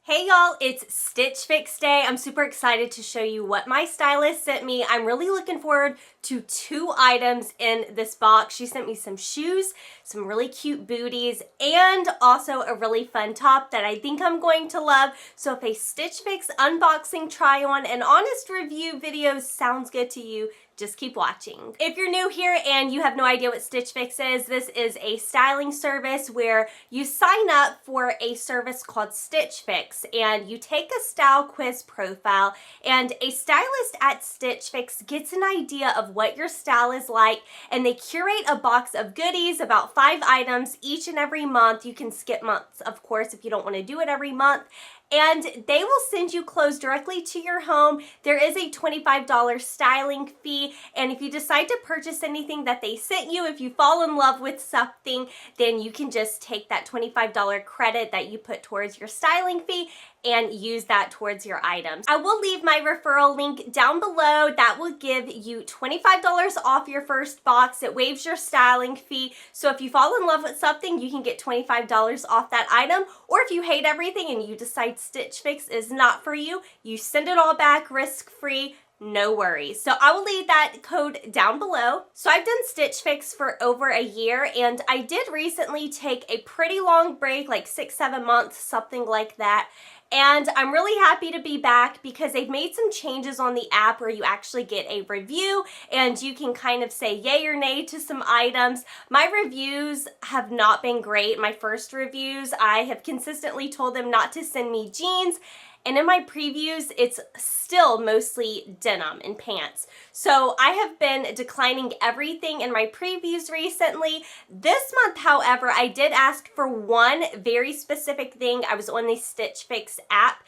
Hey y'all, it's Stitch Fix Day. I'm super excited to show you what my stylist sent me. I'm really looking forward to 2 items in this box. She sent me some shoes, some really cute booties, and also a really fun top that I think I'm going to love. So if a Stitch Fix unboxing, try on, and honest review video sounds good to you, just keep watching. If you're new here and you have no idea what Stitch Fix is, this is a styling service where you sign up for a service called Stitch Fix and you take a style quiz profile, and a stylist at Stitch Fix gets an idea of what your style is like, and they curate a box of goodies, about 5 items each and every month. You can skip months, of course, if you don't want to do it every month. And they will send you clothes directly to your home. There is a $25 styling fee, and if you decide to purchase anything that they sent you, if you fall in love with something, then you can just take that $25 credit that you put towards your styling fee and use that towards your items. I will leave my referral link down below. That will give you $25 off your first box. It waives your styling fee. So if you fall in love with something, you can get $25 off that item. Or if you hate everything and you decide Stitch Fix is not for you, you send it all back risk-free. No worries. So I will leave that code down below. So I've done Stitch Fix for over a year, and I did recently take a pretty long break, like 6-7 months, something like that. And I'm really happy to be back because they've made some changes on the app where you actually get a review and you can kind of say yay or nay to some items. My reviews have not been great. My first reviews, I have consistently told them not to send me jeans. And in my previews, it's still mostly denim and pants. So I have been declining everything in my previews recently. This month, however, I did ask for one very specific thing. I was on the Stitch Fix app,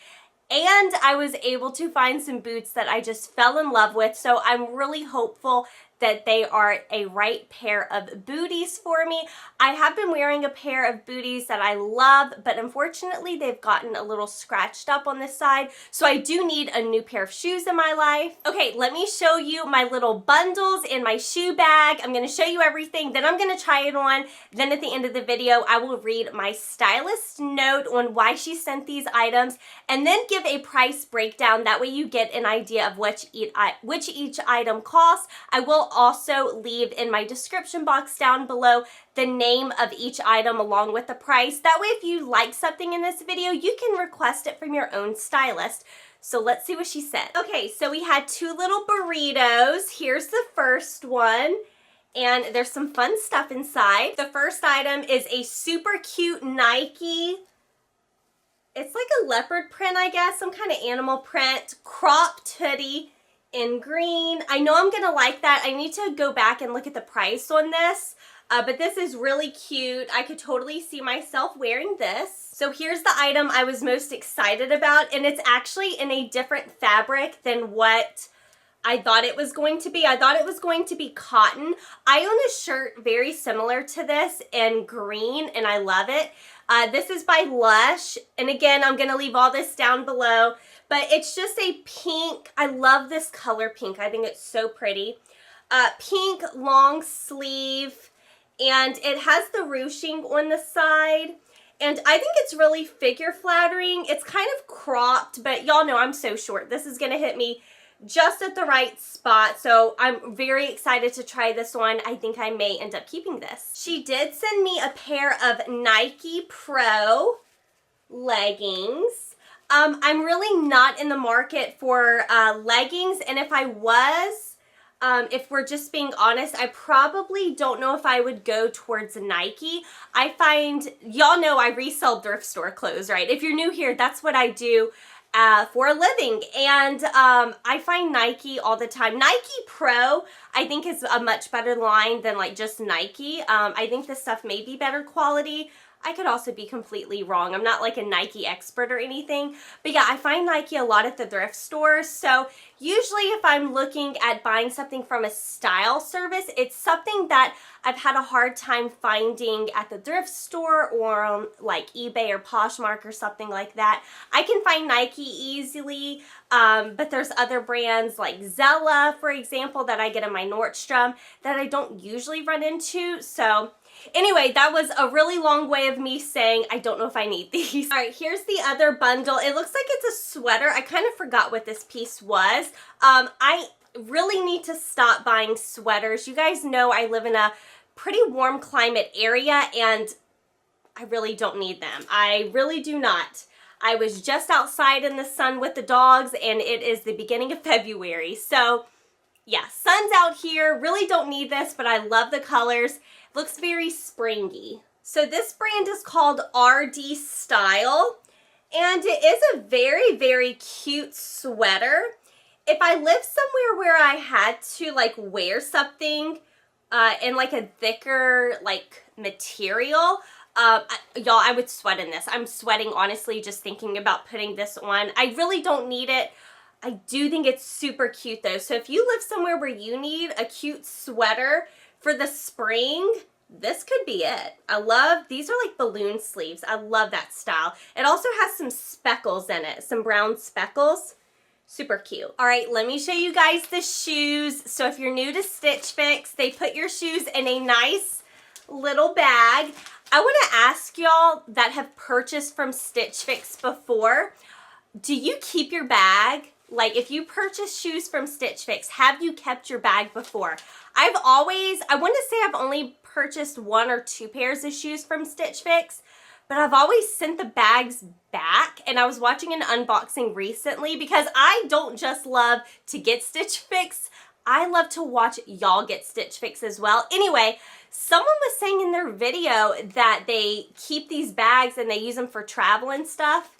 and I was able to find some boots that I just fell in love with. So I'm really hopeful that they are a right pair of booties for me. I have been wearing a pair of booties that I love, but unfortunately they've gotten a little scratched up on this side, so I do need a new pair of shoes in my life. Okay, let me show you my little bundles in my shoe bag. I'm gonna show you everything, then I'm gonna try it on. Then at the end of the video, I will read my stylist note on why she sent these items, and then give a price breakdown. That way you get an idea of which each item costs. I will also leave in my description box down below the name of each item along with the price. That way if you like something in this video, you can request it from your own stylist. So let's see what she said. Okay, so we had 2 little burritos. Here's the first one. And there's some fun stuff inside. The first item is a super cute Nike. It's like a leopard print, I guess, some kind of animal print, cropped hoodie in green. I know I'm gonna like that. I need to go back and look at the price on this, but this is really cute. I could totally see myself wearing this. So here's the item I was most excited about, and it's actually in a different fabric than what I thought it was going to be. I thought it was going to be cotton. I own a shirt very similar to this in green, and I love it. This is by Lush, and again, I'm gonna leave all this down below, but it's just a pink. I love this color pink. I think it's so pretty. Pink long sleeve, and it has the ruching on the side, and I think it's really figure flattering. It's kind of cropped, but y'all know I'm so short. This is gonna hit me just at the right spot, so I'm very excited to try this one. I think I may end up keeping this. She did send me a pair of Nike Pro leggings. I'm really not in the market for leggings, and if I was, if we're just being honest, I probably don't know if I would go towards Nike. I find, y'all know I resell thrift store clothes, right? If you're new here, that's what I do for a living, and I find Nike all the time. Nike Pro, I think, is a much better line than like just Nike. I think this stuff may be better quality. I could also be completely wrong. I'm not like a Nike expert or anything, but yeah, I find Nike a lot at the thrift stores. So usually if I'm looking at buying something from a style service, it's something that I've had a hard time finding at the thrift store or on like eBay or Poshmark or something like that. I can find Nike easily, but there's other brands like Zella, for example, that I get in my Nordstrom that I don't usually run into. So Anyway, that was a really long way of me saying I don't know if I need these. All right, here's the other bundle. It looks like it's a sweater. I kind of forgot what this piece was. I really need to stop buying sweaters. You guys know I live in a pretty warm climate area and I really don't need them. I really do not. I was just outside in the sun with the dogs and it is the beginning of February. So yeah, sun's out here. Really don't need this, but I love the colors. Looks very springy. So this brand is called RD Style and it is a very, very cute sweater. If I lived somewhere where I had to like wear something in like a thicker like material, y'all, I would sweat in this. I'm sweating honestly just thinking about putting this on. I really don't need it. I do think it's super cute though. So if you live somewhere where you need a cute sweater for the spring, this could be it. I love, these are like balloon sleeves. I love that style. It also has some speckles in it, some brown speckles. Super cute. All right, let me show you guys the shoes. So if you're new to Stitch Fix, they put your shoes in a nice little bag. I want to ask y'all that have purchased from Stitch Fix before, do you keep your bag? Like if you purchase shoes from Stitch Fix, have you kept your bag before? I want to say I've only purchased 1 or 2 pairs of shoes from Stitch Fix, but I've always sent the bags back. And I was watching an unboxing recently because I don't just love to get Stitch Fix, I love to watch y'all get Stitch Fix as well. Anyway, someone was saying in their video that they keep these bags and they use them for travel and stuff.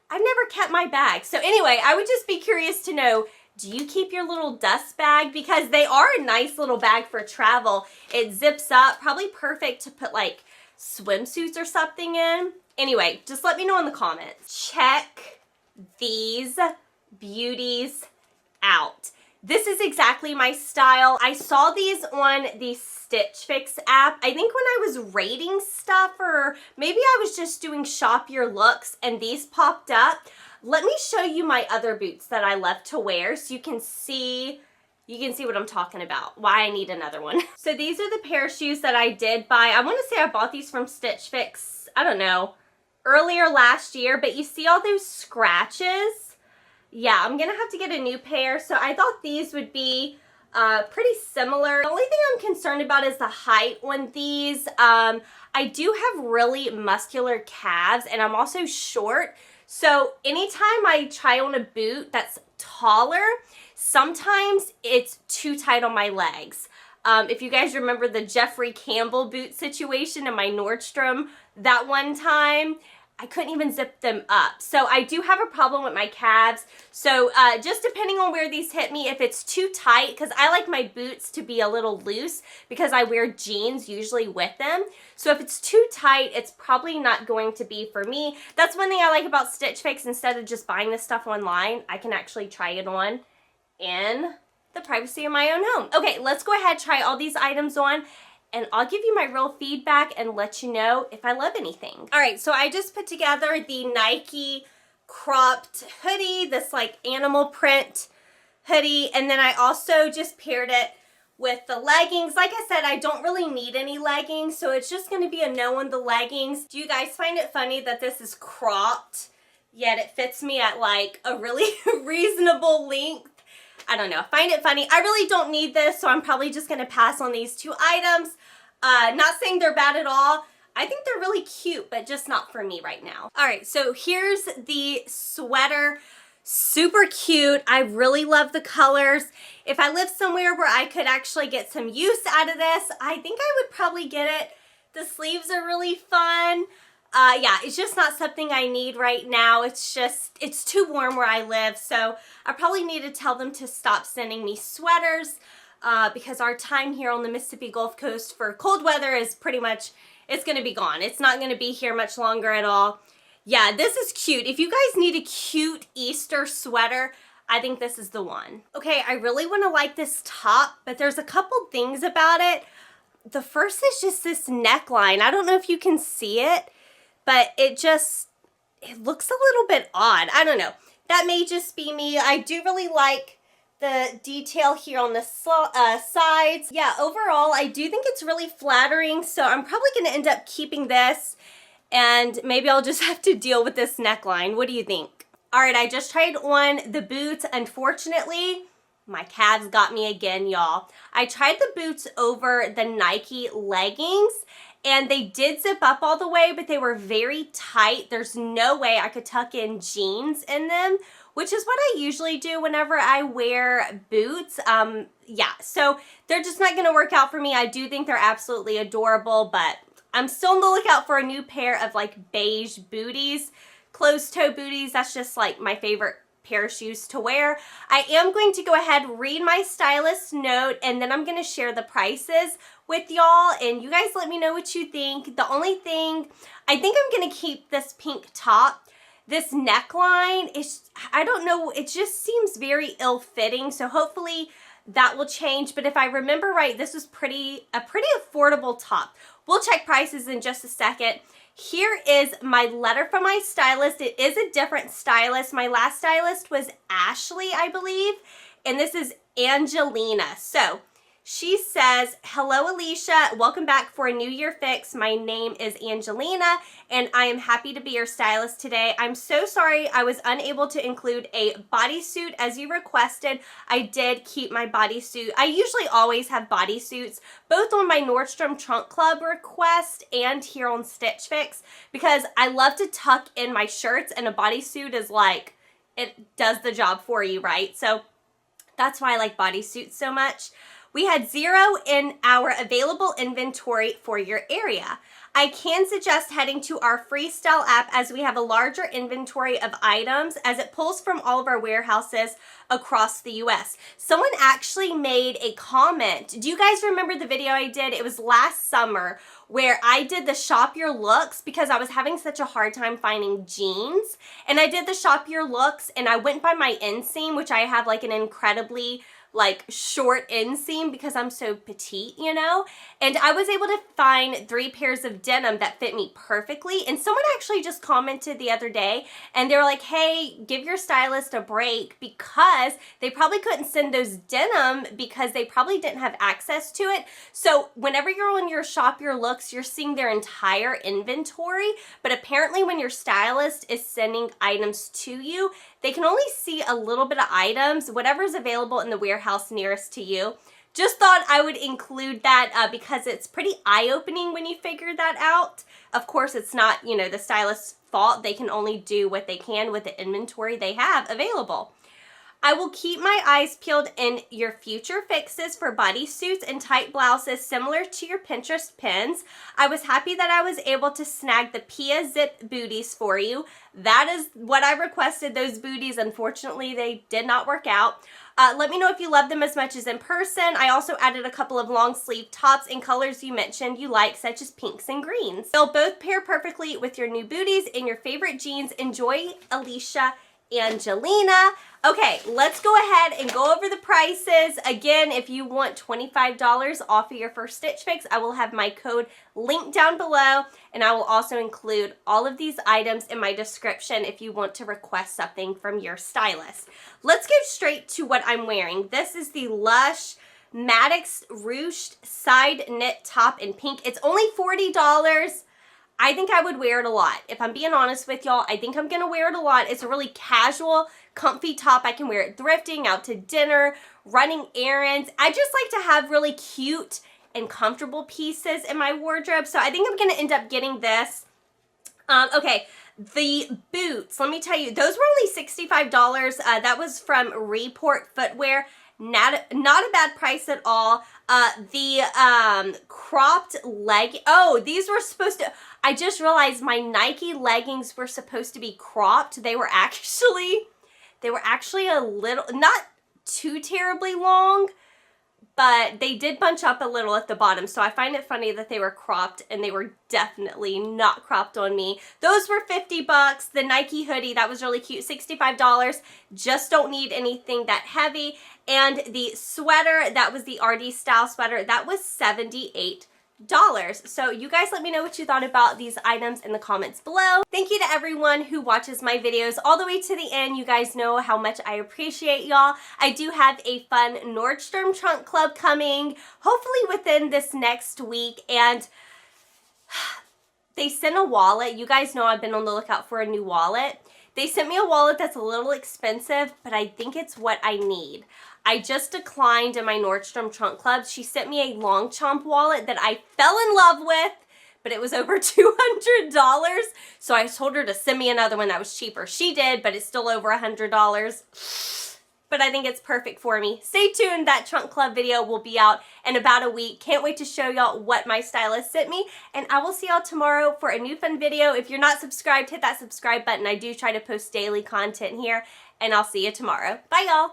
I've never kept my bag. So anyway, I would just be curious to know, do you keep your little dust bag? Because they are a nice little bag for travel. It zips up, probably perfect to put like swimsuits or something in. Anyway, just let me know in the comments. Check these beauties out. This is exactly my style. I saw these on the Stitch Fix app. I think when I was rating stuff, or maybe I was just doing shop your looks and these popped up. Let me show you my other boots that I love to wear so you can see what I'm talking about, why I need another one. So these are the pair of shoes that I did buy. I want to say I bought these from Stitch Fix, I don't know, earlier last year, but you see all those scratches? Yeah, I'm gonna have to get a new pair. So I thought these would be pretty similar. The only thing I'm concerned about is the height on these. I do have really muscular calves and I'm also short. So anytime I try on a boot that's taller, sometimes it's too tight on my legs. If you guys remember the Jeffrey Campbell boot situation in my Nordstrom that one time, I couldn't even zip them up. So I do have a problem with my calves. So just depending on where these hit me, if it's too tight, because I like my boots to be a little loose because I wear jeans usually with them. So if it's too tight, it's probably not going to be for me. That's one thing I like about Stitch Fix. Instead of just buying this stuff online, I can actually try it on in the privacy of my own home. Okay, let's go ahead, try all these items on, and I'll give you my real feedback and let you know if I love anything. All right, so I just put together the Nike cropped hoodie, this like animal print hoodie, and then I also just paired it with the leggings. Like I said, I don't really need any leggings, so it's just gonna be a no on the leggings. Do you guys find it funny that this is cropped, yet it fits me at like a really reasonable length? I don't know, find it funny. I really don't need this, so I'm probably just gonna pass on these 2 items. Not saying they're bad at all. I think they're really cute, but just not for me right now. All right, so here's the sweater. Super cute. I really love the colors. If I lived somewhere where I could actually get some use out of this, I think I would probably get it. The sleeves are really fun. Yeah, it's just not something I need right now. It's too warm where I live, so I probably need to tell them to stop sending me sweaters because our time here on the Mississippi Gulf Coast for cold weather is pretty much, it's going to be gone. It's not going to be here much longer at all. Yeah, this is cute. If you guys need a cute Easter sweater, I think this is the one. Okay, I really want to like this top, but there's a couple things about it. The first is just this neckline. I don't know if you can see it, but it looks a little bit odd. I don't know. That may just be me. I do really like the the detail here on the sides. Yeah, overall, I do think it's really flattering, so I'm probably going to end up keeping this, and maybe I'll just have to deal with this neckline. What do you think? All right, I just tried on the boots. Unfortunately, my calves got me again, y'all. I tried the boots over the Nike leggings, and they did zip up all the way, but they were very tight. There's no way I could tuck in jeans in them, which is what I usually do whenever I wear boots. Yeah, so they're just not gonna work out for me. I do think they're absolutely adorable, but I'm still on the lookout for a new pair of like beige booties, closed toe booties. That's just like my favorite pair of shoes to wear. I am going to go ahead, read my stylist note, and then I'm going to share the prices with y'all, and you guys let me know what you think. The only thing, I think I'm going to keep this pink top. This neckline is, I don't know, it just seems very ill-fitting, so hopefully that will change. But if I remember right, this was a pretty affordable top. We'll check prices in just a second. Here is my letter from my stylist. It is a different stylist. My last stylist was Ashley, I believe, and this is Angelina. So she says, hello, Alicia. Welcome back for a New Year fix. My name is Angelina, and I am happy to be your stylist today. I'm so sorry I was unable to include a bodysuit as you requested. I did keep my bodysuit. I usually always have bodysuits, both on my Nordstrom Trunk Club request and here on Stitch Fix, because I love to tuck in my shirts, and a bodysuit is like, it does the job for you, right? So that's why I like bodysuits so much. We had 0 in our available inventory for your area. I can suggest heading to our Freestyle app as we have a larger inventory of items as it pulls from all of our warehouses across the US. Someone actually made a comment. Do you guys remember the video I did? It was last summer where I did the shop your looks because I was having such a hard time finding jeans. And I did the shop your looks, and I went by my inseam, which I have like an incredibly like short inseam because I'm so petite, you know? And I was able to find 3 pairs of denim that fit me perfectly. And someone actually just commented the other day, and they were like, hey, give your stylist a break, because they probably couldn't send those denim because they probably didn't have access to it. So whenever you're on your shop your looks, you're seeing their entire inventory, but apparently when your stylist is sending items to you, they can only see a little bit of items, whatever's available in the warehouse nearest to you. Just thought I would include that because it's pretty eye-opening when you figure that out. Of course, it's not, you know, the stylist's fault. They can only do what they can with the inventory they have available. I will keep my eyes peeled in your future fixes for bodysuits and tight blouses similar to your Pinterest pins. I was happy that I was able to snag the Pia Zip booties for you. That is what I requested, those booties. Unfortunately, they did not work out. Let me know if you love them as much as in person. I also added a couple of long sleeve tops in colors you mentioned you like, such as pinks and greens. They'll both pair perfectly with your new booties and your favorite jeans. Enjoy, Alicia, Angelina. Okay, let's go ahead and go over the prices. Again, if you want $25 off of your first Stitch Fix, I will have my code linked down below, and I will also include all of these items in my description if you want to request something from your stylist. Let's get straight to what I'm wearing. This is the Lush Maddox Ruched-Side knit top in pink. It's only $40. I think I would wear it a lot. If I'm being honest with y'all, I think I'm gonna wear it a lot. It's a really casual, comfy top. I can wear it thrifting, out to dinner, running errands. I just like to have really cute and comfortable pieces in my wardrobe. So I think I'm gonna end up getting this. Okay, the boots, let me tell you, those were only $65. That was from Report Footwear. Not a bad price at all. The cropped leg, oh, these were supposed to, I just realized my Nike leggings were supposed to be cropped. They were actually a little, not too terribly long, but they did bunch up a little at the bottom. So I find it funny that they were cropped, and they were definitely not cropped on me. Those were 50 bucks. The Nike hoodie, that was really cute, $65. Just don't need anything that heavy. And the sweater, that was the RD style sweater, that was $78. So you guys let me know what you thought about these items in the comments below. Thank you to everyone who watches my videos all the way to the end. You guys know how much I appreciate y'all. I do have a fun Nordstrom trunk club coming, hopefully within this next week, and they sent a wallet. You guys know I've been on the lookout for a new wallet. They sent me a wallet that's a little expensive, but I think it's what I need. I just declined in my Nordstrom trunk club. She sent me a long chomp wallet that I fell in love with, but it was over $200. So I told her to send me another one that was cheaper. She did, but it's still over $100. But I think it's perfect for me. Stay tuned. That trunk club video will be out in about a week. Can't wait to show y'all what my stylist sent me. And I will see y'all tomorrow for a new fun video. If you're not subscribed, hit that subscribe button. I do try to post daily content here. And I'll see you tomorrow. Bye, y'all.